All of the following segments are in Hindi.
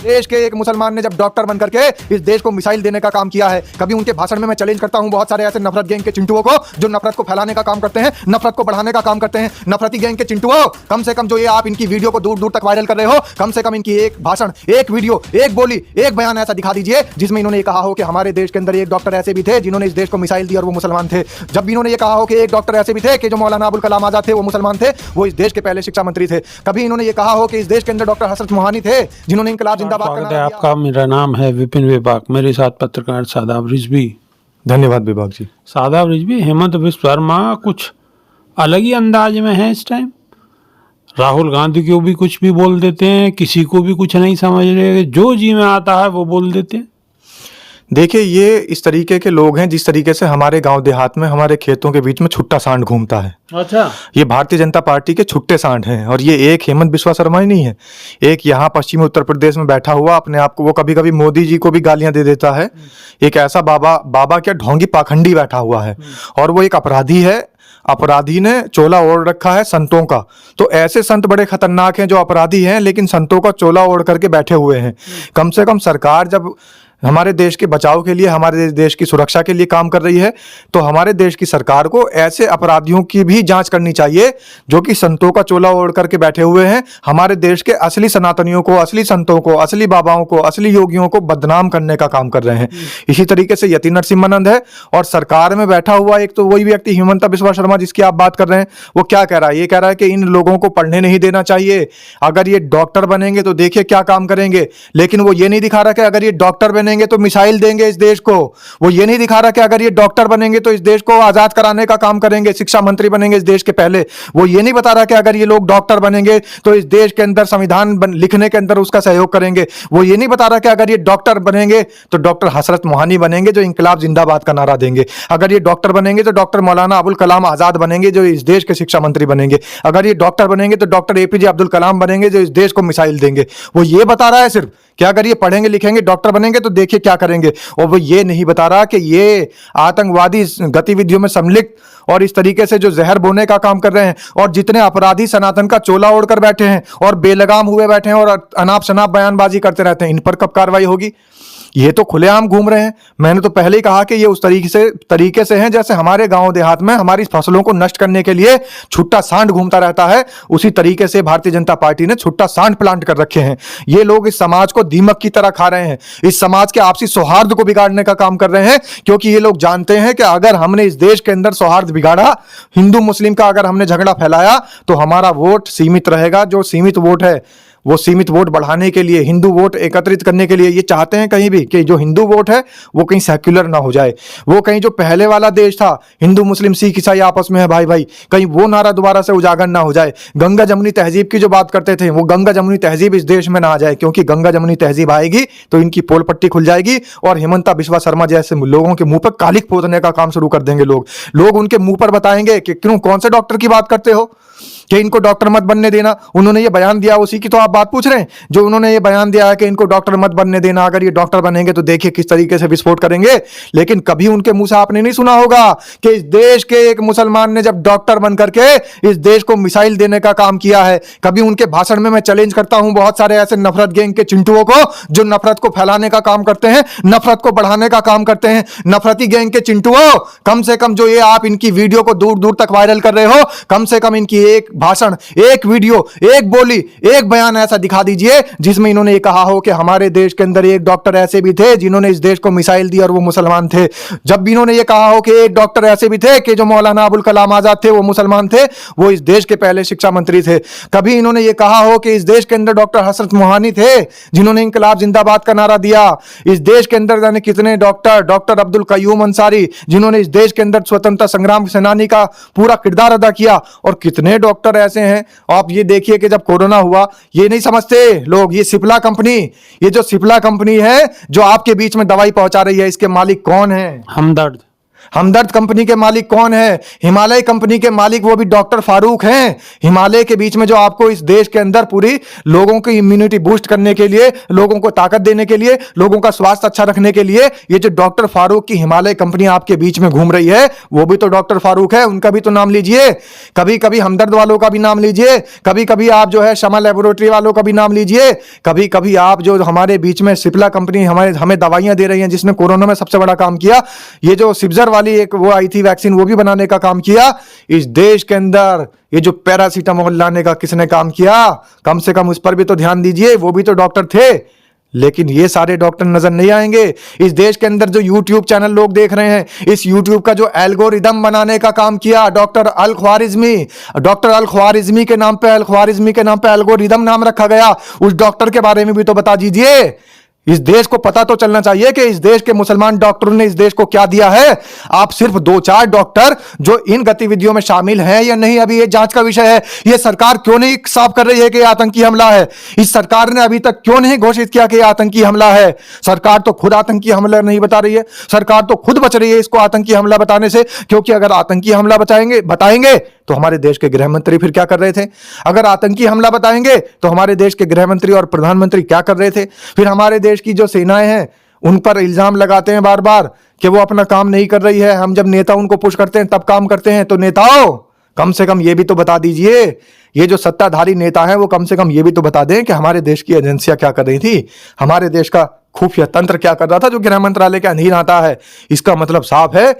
देश के एक मुसलमान ने जब डॉक्टर बन करके इस देश को मिसाइल देने का काम किया है, कभी उनके भाषण में मैं चैलेंज करता हूं बहुत सारे ऐसे नफरत गैंग के चिंटुओं को जो नफरत को फैलाने का काम करते हैं, नफरत को बढ़ाने का काम करते हैं। नफरती गैंग के चिंटुओं, कम से कम जो ये आप इनकी वीडियो को दूर दूर तक वायरल कर रहे हो, कम से कम इनकी एक भाषण, एक वीडियो, एक बोली, एक बयान ऐसा दिखा दीजिए जिसमें इन्होंने ये कहा हो कि हमारे देश के अंदर एक डॉक्टर ऐसे भी थे जिन्होंने इस देश को मिसाइल दी और वो मुसलमान थे। जब भी इन्होंने ये कहा हो कि एक डॉक्टर ऐसे भी थे कि जो मौलाना अबुल कलाम आजाद थे, वो मुसलमान थे, वो इस देश के पहले शिक्षा मंत्री थे। कभी इन्होंने ये कहा हो कि इस देश के अंदर डॉक्टर हसरत मोहानी थे जिन्होंने इनकलाब जिंदाबाद का नारा दिया। मेरा नाम है विपिन विभाग, मेरे साथ पत्रकार शादाब रिजवी। धन्यवाद विभाग जी। शादाब रिजवी, हेमंत बिस्व शर्मा कुछ अलग ही अंदाज में है इस टाइम। राहुल गांधी को भी कुछ भी बोल देते हैं, किसी को भी कुछ नहीं समझ रहे, जो जी में आता है वो बोल देते हैं। देखिए, ये इस तरीके के लोग हैं जिस तरीके से हमारे गांव देहात में हमारे खेतों के बीच में छुट्टा सांड घूमता है। अच्छा, ये भारतीय जनता पार्टी के छुट्टे सांड हैं। और ये एक हेमंत बिस्वा शर्मा ही नहीं है, एक यहाँ पश्चिमी उत्तर प्रदेश में बैठा हुआ अपने आप को, वो कभी कभी मोदी जी को भी गालियां दे देता है। एक ऐसा बाबा क्या ढोंगी पाखंडी बैठा हुआ है और वो एक अपराधी है। अपराधी ने चोला ओढ़ रखा है संतों का। तो ऐसे संत बड़े खतरनाक हैं जो अपराधी हैं लेकिन संतों का चोला ओढ़ करके बैठे हुए हैं। कम से कम सरकार जब हमारे देश के बचाव के लिए, हमारे देश की सुरक्षा के लिए काम कर रही है तो हमारे देश की सरकार को ऐसे अपराधियों की भी जांच करनी चाहिए जो कि संतों का चोला ओढ़ करके बैठे हुए हैं, हमारे देश के असली सनातनियों को, असली संतों को, असली बाबाओं को, असली योगियों को बदनाम करने का काम कर रहे हैं। इसी तरीके से यति नरसिम्हानंद है और सरकार में बैठा हुआ एक तो वही व्यक्ति हिमंता बिस्वा शर्मा जिसकी आप बात कर रहे हैं, वो क्या कह रहा है? ये कह रहा है कि इन लोगों को पढ़ने नहीं देना चाहिए, अगर ये डॉक्टर बनेंगे तो देखिए क्या काम करेंगे। लेकिन वो ये नहीं दिखा रहा कि अगर ये डॉक्टर बनेंगे तो मिसाइल देंगे इस देश को। वो ये नहीं दिखा रहा कि अगर ये डॉक्टर बनेंगे तो इस देश को आजाद कराने का काम करेंगे, शिक्षा मंत्री बनेंगे इस देश के पहले। वो ये नहीं बता रहा कि अगर ये लोग डॉक्टर बनेंगे तो इस देश के अंदर संविधान लिखने के अंदर उसका सहयोग करेंगे। वो ये नहीं बता रहा कि अगर ये डॉक्टर बनेंगे तो डॉक्टर हसरत मोहानी बनेंगे जो इंकलाब जिंदाबाद का नारा देंगे। अगर ये डॉक्टर बनेंगे तो डॉक्टर मौलाना अबुल कलाम आजाद बनेंगे जो इस देश के शिक्षा मंत्री बनेंगे। अगर ये डॉक्टर बनेंगे तो डॉक्टर एपीजे अब्दुल कलाम बनेंगे जो इस देश को मिसाइल देंगे। वो ये बता रहा है सिर्फ कि अगर ये पढ़ेंगे लिखेंगे डॉक्टर बनेंगे तो देखिए क्या करेंगे। और वो ये नहीं बता रहा कि ये आतंकवादी गतिविधियों में सम्मिलित और इस तरीके से जो जहर बोने का काम कर रहे हैं और जितने अपराधी सनातन का चोला ओढ़कर बैठे हैं और बेलगाम हुए बैठे हैं और अनाप शनाप बयानबाजी करते रहते हैं, इन पर कब कार्रवाई होगी? ये तो खुलेआम घूम रहे हैं। मैंने तो पहले ही कहा कि ये उस तरीके से हैं जैसे हमारे गांव देहात में हमारी फसलों को नष्ट करने के लिए छुट्टा सांड घूमता रहता है, उसी तरीके से भारतीय जनता पार्टी ने छुट्टा सांड प्लांट कर रखे हैं। ये लोग इस समाज को दीमक की तरह खा रहे हैं, इस समाज के आपसी सौहार्द को बिगाड़ने का काम कर रहे हैं, क्योंकि ये लोग जानते हैं कि अगर हमने इस देश के अंदर सौहार्द बिगाड़ा, हिंदू मुस्लिम का अगर हमने झगड़ा फैलाया तो हमारा वोट सीमित रहेगा। जो सीमित वोट है वो सीमित वोट बढ़ाने के लिए, हिंदू वोट एकत्रित करने के लिए ये चाहते हैं कहीं भी कि जो हिंदू वोट है वो कहीं सेक्युलर ना हो जाए, वो कहीं जो पहले वाला देश था हिंदू मुस्लिम सिख ईसाई आपस में है भाई भाई, कहीं वो नारा दोबारा से उजागर ना हो जाए। गंगा जमुनी तहजीब की जो बात करते थे वो गंगा जमुनी तहजीब इस देश में ना आ जाए, क्योंकि गंगा जमुनी तहजीब आएगी तो इनकी पोल पट्टी खुल जाएगी और हिमंता बिस्वा शर्मा जैसे लोगों के मुंह पर कालिक पोतने का काम शुरू कर देंगे। लोग उनके मुंह पर बताएंगे कि क्यों, कौन से डॉक्टर की बात करते हो कि इनको डॉक्टर मत बनने देना। उन्होंने ये बयान दिया, उसी की तो आप बात पूछ रहे हैं, जो उन्होंने ये बयान दिया है कि इनको डॉक्टर मत बनने देना, अगर ये डॉक्टर बनेंगे तो देखिए किस तरीके से विस्फोट करेंगे। लेकिन कभी उनके मुंह से आपने नहीं सुना होगा कि इस देश के एक मुसलमान ने जब डॉक्टर बन करके इस देश को मिसाइल देने का काम किया है। कभी उनके भाषण में मैं चैलेंज करता हूं बहुत सारे ऐसे नफरत गैंग के चिंटुओं को जो नफरत को फैलाने का काम करते हैं, नफरत को बढ़ाने का काम करते हैं। नफरती गैंग के चिंटुओं, कम से कम जो ये आप इनकी वीडियो को दूर दूर तक वायरल कर रहे हो, कम से कम इनकी एक भाषण, एक वीडियो, एक बोली, एक बयान ऐसा दिखा दीजिए जिसमें इन्होंने ये कहा हो कि हमारे देश के अंदर एक डॉक्टर ऐसे भी थे जिन्होंने इस देश को मिसाइल दी और वो मुसलमान थे। जब भी इन्होंने ये कहा हो कि एक डॉक्टर ऐसे भी थे कि जो मौलाना अबुल कलाम आजाद थे, वो मुसलमान थे, वो इस देश के पहले शिक्षा मंत्री थे। कभी इन्होंने ये कहा हो कि इस देश के अंदर डॉक्टर हसरत मोहानी थे जिन्होंने इंकलाब जिंदाबाद का नारा दिया। इस देश के अंदर जाने कितने डॉक्टर अब्दुल कयूम अंसारी जिन्होंने इस देश के अंदर स्वतंत्रता संग्राम सेनानी का पूरा किरदार अदा किया, और कितने डॉक्टर ऐसे हैं। आप ये देखिए कि जब कोरोना हुआ, ये नहीं समझते लोग, ये सिप्ला कंपनी, ये जो सिप्ला कंपनी है जो आपके बीच में दवाई पहुंचा रही है, इसके मालिक कौन है? हमदर्द। हमदर्द कंपनी के मालिक कौन है? हिमालय कंपनी के मालिक वो भी डॉक्टर फारूक हैं। हिमालय के बीच में जो आपको इस देश के अंदर पूरी लोगों की इम्यूनिटी बूस्ट करने के लिए, लोगों को ताकत देने के लिए, लोगों का स्वास्थ्य अच्छा रखने के लिए ये जो डॉक्टर फारूक की हिमालय कंपनी आपके बीच में घूम रही है, वो भी तो डॉक्टर फारूक है। उनका भी तो नाम लीजिए। कभी कभी हमदर्द वालों का भी नाम लीजिए, कभी कभी आप जो है शमा लेबोरेटरी वालों का भी नाम लीजिए, कभी कभी आप जो हमारे बीच में सिप्ला कंपनी हमें दवाइयां दे रही है, जिसने कोरोना में सबसे बड़ा काम किया, ये जो सिप्जर वाली एक वो आई थी वैक्सीन, वो भी बनाने का काम किया। इस देश के अंदर ये जो पैरासीटामोल लाने का किसने काम किया? कम से कम उस पर भी तो ध्यान दीजिए। वो भी तो डॉक्टर थे। लेकिन ये सारे डॉक्टर नजर नहीं आएंगे। इस देश के अंदर जो YouTube चैनल लोग देख रहे हैं, इस YouTube का जो एल्गोरिदम बनाने का काम किया डॉक्टर अल ख्वारिज़मी, डॉक्टर अल ख्वारिज़मी के नाम पे एल्गोरिदम नाम रखा गया, उस डॉक्टर के बारे में भी तो बता दीजिए। इस देश को पता तो चलना चाहिए कि इस देश के मुसलमान डॉक्टरों ने इस देश को क्या दिया है। आप सिर्फ 2-4 डॉक्टर जो इन गतिविधियों में शामिल हैं या नहीं, अभी ये जांच का विषय है। ये सरकार क्यों नहीं साफ कर रही है कि यह आतंकी हमला है? इस सरकार ने अभी तक क्यों नहीं घोषित किया कि यह आतंकी हमला है? सरकार तो खुद आतंकी हमला नहीं बता रही है। सरकार तो खुद बच रही है इसको आतंकी हमला बताने से, क्योंकि अगर आतंकी हमला बताएंगे तो हमारे देश के गृह मंत्री फिर क्या कर रहे थे? अगर आतंकी हमला बताएंगे तो हमारे देश के गृह मंत्री और प्रधानमंत्री क्या कर रहे थे? फिर हमारे देश की जो सेनाएं हैं उन पर इल्जाम लगाते हैं बार बार कि वो अपना काम नहीं कर रही है। हम जब नेता उनको पुश करते हैं तब काम करते हैं। तो नेताओं, कम से कम ये भी तो बता दीजिए, ये जो सत्ताधारी नेता हैं वो कम से कम ये भी तो बता दें कि हमारे देश की एजेंसियां क्या कर रही थी, हमारे देश का खुफिया तंत्र क्या कर रहा था जो गृह मंत्रालय के अधीन आता है। इसका मतलब साफ है,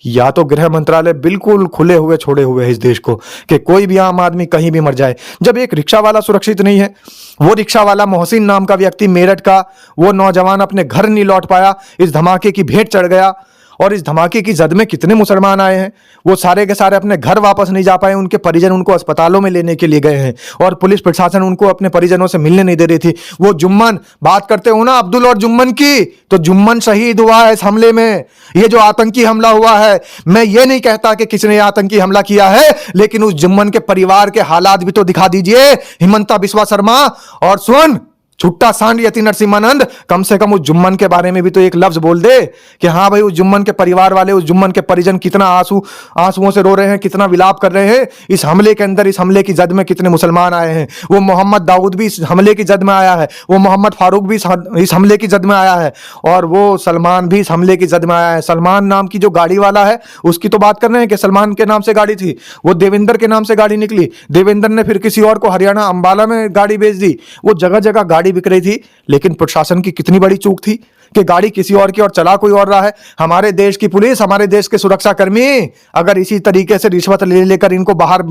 या तो गृह मंत्रालय बिल्कुल खुले हुए छोड़े हुए है इस देश को कि कोई भी आम आदमी कहीं भी मर जाए। जब एक रिक्शा वाला सुरक्षित नहीं है, वो रिक्शा वाला मोहसिन नाम का व्यक्ति मेरठ का, वो नौजवान अपने घर नहीं लौट पाया, इस धमाके की भेंट चढ़ गया, और इस धमाके की जद में कितने मुसलमान आए हैं, वो सारे के सारे अपने घर वापस नहीं जा पाए। उनके परिजन उनको अस्पतालों में लेने के लिए गए हैं और पुलिस प्रशासन उनको अपने परिजनों से मिलने नहीं दे रही थी। वो जुम्मन, बात करते हो ना अब्दुल और जुम्मन की, तो जुम्मन शहीद हुआ है इस हमले में। ये जो आतंकी हमला हुआ है, मैं ये नहीं कहता कि किसने आतंकी हमला किया है, लेकिन उस जुम्मन के परिवार के हालात भी तो दिखा दीजिए हिमंता बिस्वा शर्मा। और सुन छुट्टा सांड यति नरसिम्हानंद, कम से कम उस जुम्मन के बारे में भी तो एक लफ्ज बोल दे कि हाँ भाई, उस जुम्मन के परिवार वाले, उस जुम्मन के परिजन कितना आंसुओं से रो रहे हैं, कितना विलाप कर रहे हैं इस हमले के अंदर। इस हमले की जद में कितने मुसलमान आए हैं। वो मोहम्मद दाऊद भी इस हमले की जद में आया है, वो मोहम्मद फारूक भी इस हमले की जद में आया है, और वो सलमान भी इस हमले की जद में आया है। सलमान नाम की जो गाड़ी वाला है उसकी तो बात कर रहे हैं कि सलमान के नाम से गाड़ी थी, वो देवेंद्र के नाम से गाड़ी निकली। देवेंद्र ने फिर किसी और को हरियाणा अंबाला में गाड़ी बेच दी। वो जगह जगह गाड़ी बिक रही थी, लेकिन प्रशासन की कितनी बड़ी चूक थी कि गाड़ी किसी और की और चला कोई और रहा है। हमारे देश की पुलिस, हमारे देश के सुरक्षा कर्मी अगर इसी तरीके से रिश्वत ले लेकर इनको बाहर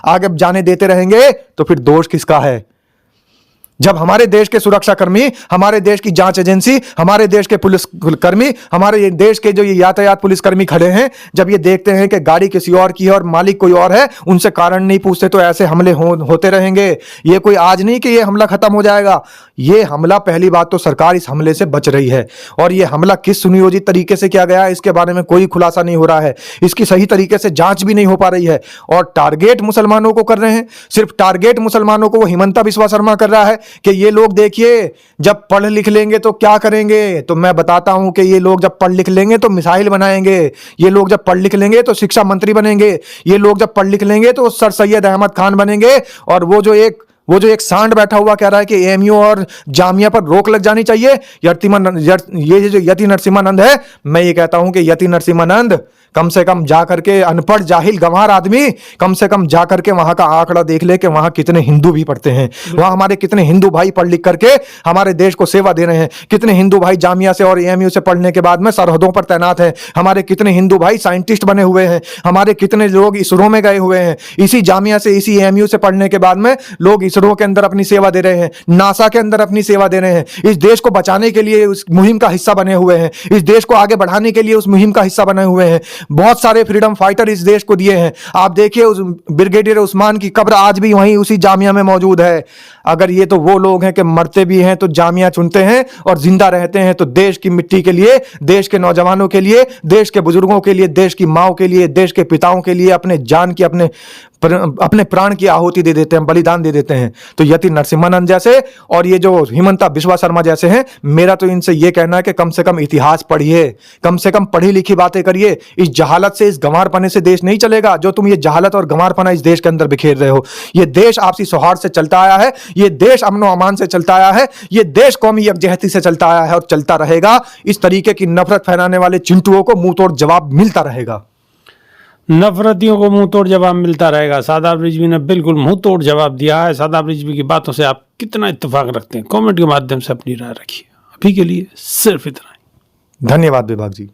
आगे जाने देते रहेंगे तो फिर दोष किसका है? जब हमारे देश के सुरक्षा कर्मी, हमारे देश की जांच एजेंसी, हमारे देश के पुलिस कर्मी, हमारे देश के जो ये यातायात पुलिस कर्मी खड़े हैं, जब ये देखते हैं कि गाड़ी किसी और की है और मालिक कोई और है, उनसे कारण नहीं पूछते तो ऐसे हमले होते रहेंगे। ये कोई आज नहीं कि ये हमला खत्म हो जाएगा। ये हमला, पहली बात तो सरकार इस हमले से बच रही है, और ये हमला किस सुनियोजित तरीके से किया गया इसके बारे में कोई खुलासा नहीं हो रहा है। इसकी सही तरीके से जांच भी नहीं हो पा रही है, और टारगेट मुसलमानों को कर रहे हैं। सिर्फ टारगेट मुसलमानों को वो हिमंता बिस्वा शर्मा कर रहा है कि ये लोग देखिए जब पढ़ लिख लेंगे तो क्या करेंगे। तो मैं बताता हूं कि ये लोग जब पढ़ लिख लेंगे तो मिसाइल बनाएंगे, ये लोग जब पढ़ लिख लेंगे तो शिक्षा मंत्री बनेंगे, ये लोग जब पढ़ लिख लेंगे तो सर सैयद अहमद खान बनेंगे। और वो जो एक सांड बैठा हुआ कह रहा है कि एएमयू और जामिया पर रोक लग जानी चाहिए, ये जो यति नरसिम्हानंद है, मैं ये कहता हूं कि यति नरसिम्हानंद कम से कम जाकर के, अनपढ़ जाहिल गंवार आदमी, कम से कम जाकर के वहां का आंकड़ा देख ले कि वहां कितने हिंदू भी पढ़ते हैं, वहां हमारे कितने हिंदू भाई पढ़ लिख करके हमारे देश को सेवा दे रहे हैं, कितने हिंदू भाई जामिया से और एएमयू से पढ़ने के बाद में सरहदों पर तैनात हैं, हमारे कितने हिंदू भाई साइंटिस्ट बने हुए हैं, हमारे कितने लोग इसरो में गए हुए हैं, इसी जामिया से, इसी एएमयू से पढ़ने के बाद में लोग इसरो के अंदर अपनी सेवा दे रहे हैं, नासा के अंदर अपनी सेवा दे रहे हैं, इस देश को बचाने के लिए उस मुहिम का हिस्सा बने हुए हैं, इस देश को आगे बढ़ाने के लिए उस मुहिम का हिस्सा बने हुए हैं। बहुत सारे फ्रीडम फाइटर इस देश को दिए हैं। आप देखिए उस ब्रिगेडियर उस्मान की कब्र आज भी वहीं उसी जामिया में मौजूद है। अगर ये तो वो लोग हैं कि मरते भी हैं तो जामिया चुनते हैं और जिंदा रहते हैं तो देश की मिट्टी के लिए, देश के नौजवानों के लिए, देश के बुजुर्गों के लिए, देश की माओ के लिए, देश के पिताओं के लिए अपने जान की, अपने अपने प्राण की आहुति दे देते हैं, बलिदान दे देते हैं। तो यति नरसिम्हानंद जैसे और ये जो हिमंता बिस्वा शर्मा जैसे हैं, मेरा तो इनसे ये कहना है कि कम से कम इतिहास पढ़िए, कम से कम पढ़ी लिखी बातें करिए। इस जहालत से, इस गंवारपने से देश नहीं चलेगा, जो तुम ये जहालत और गंवारपना इस देश के अंदर बिखेर रहे हो। ये देश आपसी सौहार्द से चलता आया है, ये देश अमनो अमान से चलता आया है, ये देश कौमी यकजहती से चलता आया है और चलता रहेगा। इस तरीके की नफरत फैलाने वाले चिंटुओं को मुंह तोड़ जवाब मिलता रहेगा। नफरतियों को मुंह तोड़ जवाब मिलता रहेगा। सादाब रिजवी ने बिल्कुल मुंह तोड़ जवाब दिया है। सादाब रिजवी की बातों से आप कितना इत्तेफाक रखते हैं, कमेंट के माध्यम से अपनी राय रखिए। अभी के लिए सिर्फ इतना ही। धन्यवाद विभाग जी।